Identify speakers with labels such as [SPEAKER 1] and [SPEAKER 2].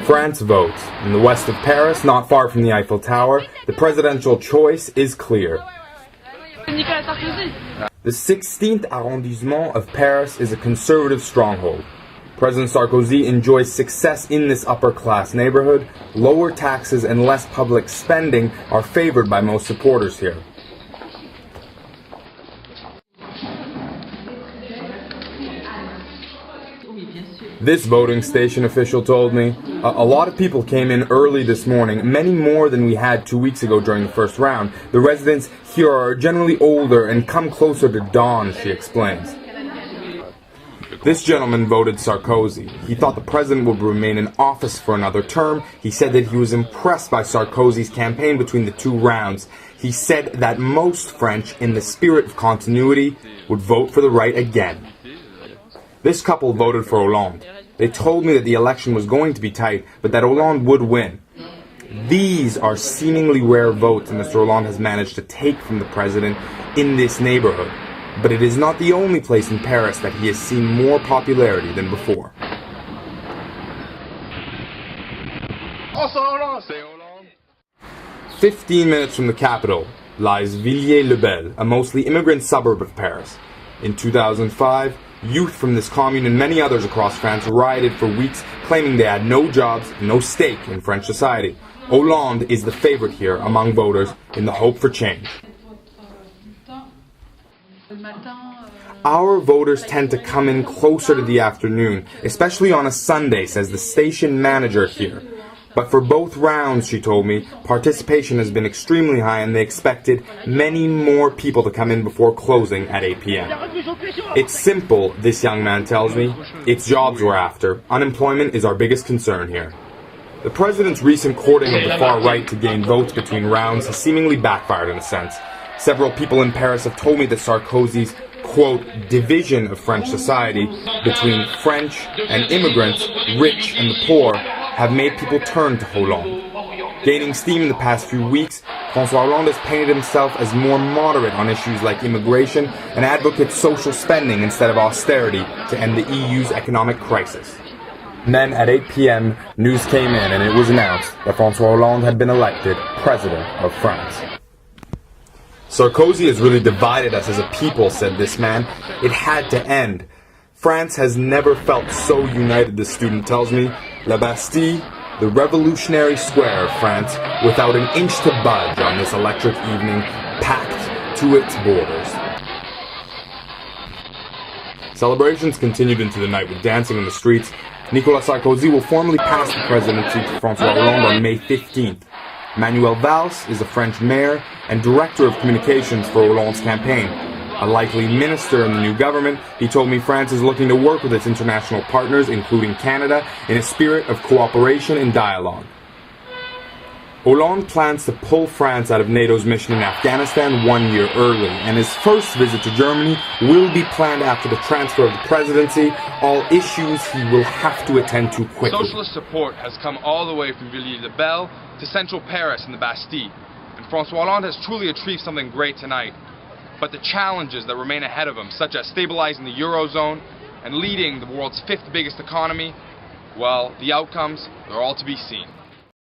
[SPEAKER 1] France votes. In the west of Paris, not far from the Eiffel Tower, the presidential choice is clear. The 16th arrondissement of Paris is a conservative stronghold. President Sarkozy enjoys success in this upper-class neighborhood. Lower taxes and less public spending are favored by most supporters here. This voting station official told me, a lot of people came in early this morning, many more than we had 2 weeks ago during the first round. The residents here are generally older and come closer to dawn, she explains. This gentleman voted Sarkozy. He thought the president would remain in office for another term. He said that he was impressed by Sarkozy's campaign between the two rounds. He said that most French, in the spirit of continuity, would vote for the right again. This couple voted for Hollande. They told me that the election was going to be tight, but that Hollande would win. These are seemingly rare votes that Mr. Hollande has managed to take from the president in this neighborhood. But it is not the only place in Paris that he has seen more popularity than before. 15 minutes from the capital lies Villiers-le-Bel, a mostly immigrant suburb of Paris. In 2005, youth from this commune and many others across France rioted for weeks, claiming they had no jobs and no stake in French society. Hollande is the favorite here among voters in the hope for change. Our voters tend to come in closer to the afternoon, especially on a Sunday, says the station manager here. But for both rounds, she told me, participation has been extremely high and they expected many more people to come in before closing at 8 p.m. It's simple, this young man tells me. It's jobs we're after. Unemployment is our biggest concern here. The president's recent courting of the far right to gain votes between rounds has seemingly backfired in a sense. Several people in Paris have told me that Sarkozy's, quote, division of French society between French and immigrants, rich and the poor, have made people turn to Hollande. Gaining steam in the past few weeks, François Hollande has painted himself as more moderate on issues like immigration and advocates social spending instead of austerity to end the EU's economic crisis. Then at 8 p.m., news came in and it was announced that François Hollande had been elected President of France. Sarkozy has really divided us as a people, said this man. It had to end. France has never felt so united, the student tells me. La Bastille, the revolutionary square of France, without an inch to budge on this electric evening, packed to its borders. Celebrations continued into the night with dancing in the streets. Nicolas Sarkozy will formally pass the presidency to François Hollande on May 15th. Manuel Valls is a French mayor and director of communications for Hollande's campaign. A likely minister in the new government, he told me France is looking to work with its international partners, including Canada, in a spirit of cooperation and dialogue. Hollande plans to pull France out of NATO's mission in Afghanistan 1 year early, and his first visit to Germany will be planned after the transfer of the presidency, all issues he will have to attend to quickly.
[SPEAKER 2] Socialist support has come all the way from Villiers-le-Bel to central Paris and the Bastille, and François Hollande has truly achieved something great tonight. But the challenges that remain ahead of him, such as stabilizing the Eurozone and leading the world's 5th biggest economy, well, the outcomes are all to be seen.